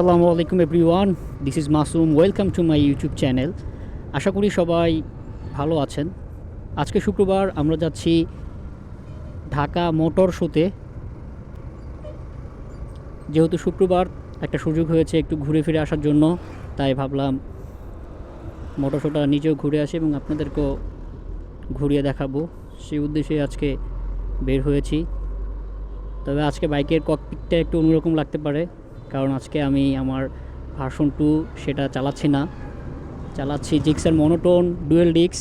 আসসালামু আলাইকুম everyone, this is Masum. Welcome to my YouTube channel. আশা করি সবাই ভালো আছেন। আজকে শুক্রবার আমরা যাচ্ছি ঢাকা মোটর শোতে। যেহেতু শুক্রবার একটা সুযোগ হয়েছে একটু ঘুরে ফিরে আসার জন্য, তাই ভাবলাম মোটর শোটা নিজেও ঘুরে আসি এবং আপনাদেরকেও ঘুরিয়ে দেখাবো। সেই উদ্দেশ্যে আজকে বের হয়েছি। তবে আজকে বাইকের ককপিটটা একটু অন্যরকম লাগতে পারে, কারণ আজকে আমি আমার ভার্সন 2 সেটা চালাচ্ছি না, চালাচ্ছি জিক্সার মনোটোন ডুয়েল ডিস্ক।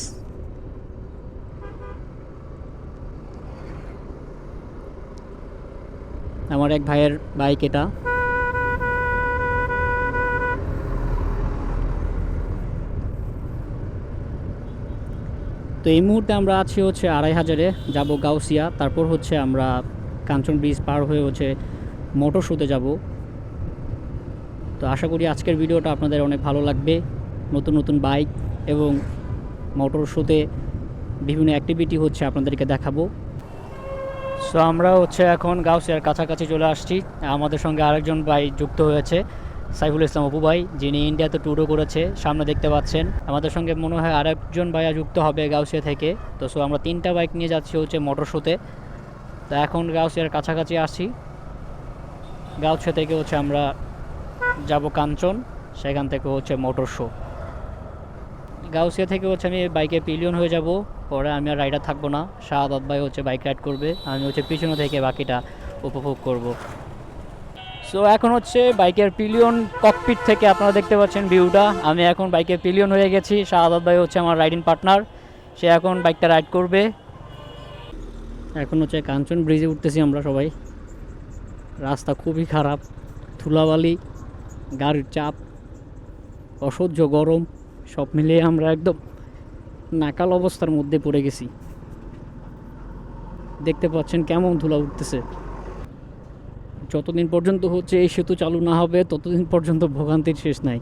আমার এক ভাইয়ের বাইক এটা। তো এই মুহূর্তে আমরা আছি হচ্ছে 2500-এ, যাবো গাউসিয়া, তারপর হচ্ছে আমরা কাঞ্চন ব্রিজ পার হয়ে হচ্ছে মোটর শোতে যাব। তো আশা করি আজকের ভিডিওটা আপনাদের অনেক ভালো লাগবে। নতুন নতুন বাইক এবং মোটর শোতে বিভিন্ন অ্যাক্টিভিটি হচ্ছে আপনাদেরকে দেখাবো। সো আমরা হচ্ছে এখন গাউসিয়ার কাছাকাছি চলে আসছি। আমাদের সঙ্গে আরেকজন ভাই যুক্ত হয়েছে, সাইফুল ইসলাম অপু ভাই, যিনি ইন্ডিয়াতে ট্যুরও করেছে, সামনে দেখতে পাচ্ছেন। আমাদের সঙ্গে মনে হয় আরেকজন ভাইয়া যুক্ত হবে গাউসিয়া থেকে। তো সো আমরা 3টা বাইক নিয়ে যাচ্ছি হচ্ছে মোটর শোতে। তো এখন গাউসিয়ার কাছাকাছি আসছি। গাউসিয়া থেকে হচ্ছে আমরা যাব কাঞ্চন, সেখান থেকে হচ্ছে মোটর শো। গাউসিয়া থেকে হচ্ছে আমি বাইকে পিলিয়ন হয়ে যাব, পরে আমি আর রাইডার থাকবো না। শাহাদাত ভাই হচ্ছে বাইক রাইড করবে, আমি হচ্ছে পিছনে থেকে বাকিটা উপভোগ করব। সো এখন হচ্ছে বাইকের পিলিয়ন ককপিট থেকে আপনারা দেখতে পাচ্ছেন ভিউটা। আমি এখন বাইকের পিলিয়ন হয়ে গেছি, শাহাদাত ভাই হচ্ছে আমার রাইডিং পার্টনার, সে এখন বাইকটা রাইড করবে। এখন হচ্ছে কাঞ্চন ব্রিজে উঠতেছি আমরা সবাই। রাস্তা খুবই খারাপ, ধুলাবালি, গাড়ির চাপ, অসহ্য গরম, সব মিলিয়ে আমরা একদম নাকাল অবস্থার মধ্যে পড়ে গেছি। দেখতে পাচ্ছেন কেমন ধুলা উঠতেছে। যতদিন পর্যন্ত হচ্ছে এই সেতু চালু না হবে ততদিন পর্যন্ত ভোগান্তির শেষ নাই।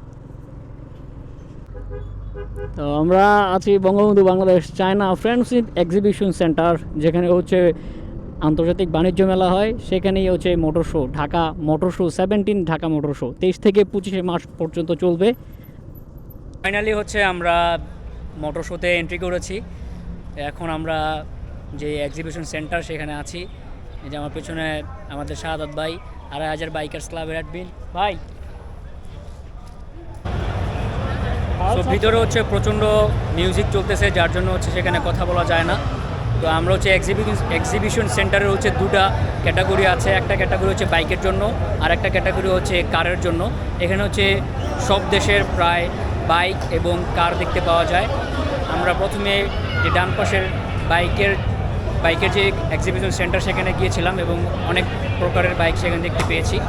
তো আমরা আছি Bangabandhu Bangladesh China friendship exhibition centre, যেখানে হচ্ছে আন্তর্জাতিক বাণিজ্য মেলা হয়। সেখানেই হচ্ছে motor show, Dhaka motor show 17 Dhaka motor show 23 থেকে 25 মার্চ পর্যন্ত চলবে। ফাইনালি হচ্ছে আমরা মোটর শোতে এন্ট্রি করেছি। এখন আমরা যে এক্সিবিশন সেন্টার সেখানে আছি। এই যে আমার পেছনে আমাদের শাহাদাত ভাই, 2500 বাইকার্স ক্লাবের অ্যাডমিন ভাই। তো ভিতরে হচ্ছে প্রচণ্ড মিউজিক চলতেছে, যার জন্য হচ্ছে সেখানে কথা বলা যায় না। তো আমরা হচ্ছে এক্সিবিশন সেন্টারের হচ্ছে 2টা ক্যাটাগরি আছে। একটা ক্যাটাগরি হচ্ছে বাইকের জন্য, আর একটা ক্যাটাগরি হচ্ছে কারের জন্য। এখানে হচ্ছে সব দেশের প্রায় বাইক এবং কার দেখতে পাওয়া যায়। আমরা প্রথমে যে ডান পাশের বাইকের যে এক্সিবিশন সেন্টার সেখানে গিয়েছিলাম এবং অনেক প্রকারের বাইক সেখানে দেখতে পেয়েছি।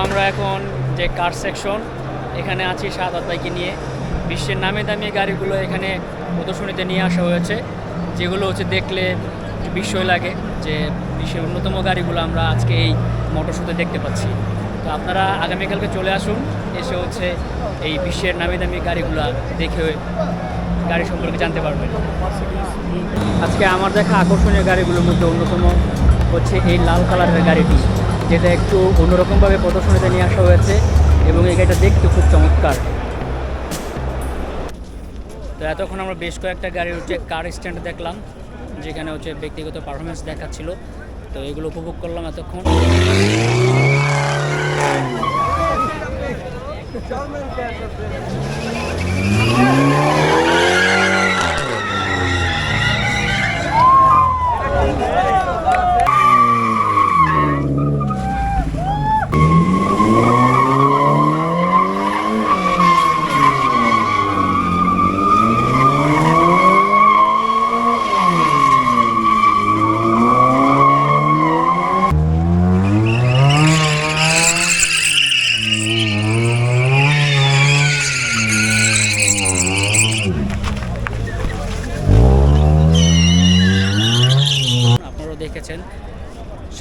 আমরা এখন যে কার সেকশন, এখানে আছি শাহাদাত বাইকে নিয়ে। বিশ্বের নামে দামি গাড়িগুলো এখানে প্রদর্শনীতে নিয়ে আসা হয়েছে, যেগুলো হচ্ছে দেখলে বিস্ময় লাগে যে বিশ্বের অন্যতম গাড়িগুলো আমরা আজকে এই মোটর শোতে দেখতে পাচ্ছি। তো আপনারা আগামীকালকে চলে আসুন, এসে হচ্ছে এই বিশ্বের নামী দামি গাড়িগুলো দেখে গাড়ি সম্পর্কে জানতে পারবেন। আজকে আমার দেখা আকর্ষণীয় গাড়িগুলোর মধ্যে অন্যতম হচ্ছে এই লাল কালারের গাড়িটি, যেটা একটু অন্যরকমভাবে প্রদর্শনীতে নিয়ে আসা হয়েছে এবং এই গাড়িটা দেখতে খুব চমৎকার। তো এতক্ষণ আমরা বেশ কয়েকটা গাড়ির হচ্ছে কার স্ট্যান্ড দেখলাম, যেখানে হচ্ছে ব্যক্তিগত পারফরমেন্স দেখাচ্ছিল। তো এগুলো উপভোগ করলাম এতক্ষণ।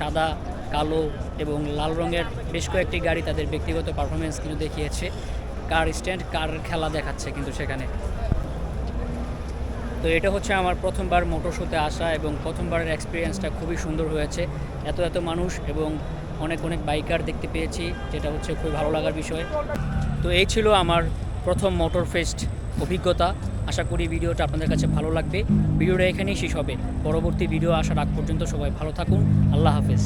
সাদা, কালো এবং লাল রঙের বেশ কয়েকটি গাড়ি তাদের ব্যক্তিগত পারফরমেন্স কিন্তু দেখিয়েছে। কার স্ট্যান্ড, কার খেলা দেখাচ্ছে কিন্তু সেখানে। তো এটা হচ্ছে আমার প্রথমবার মোটর শোতে আসা এবং প্রথমবারের এক্সপিরিয়েন্সটা খুবই সুন্দর হয়েছে। এত মানুষ এবং অনেক বাইকার দেখতে পেয়েছি, যেটা হচ্ছে খুবই ভালো লাগার বিষয়। তো এই ছিল আমার প্রথম মোটর ফেস্ট অভিজ্ঞতা। আশা করি ভিডিওটা আপনাদের কাছে ভালো লাগবে। ভিডিওটা এখানেই শেষ হবে। পরবর্তী ভিডিও আসার আগ পর্যন্ত সবাই ভালো থাকুন। আল্লাহ হাফেজ।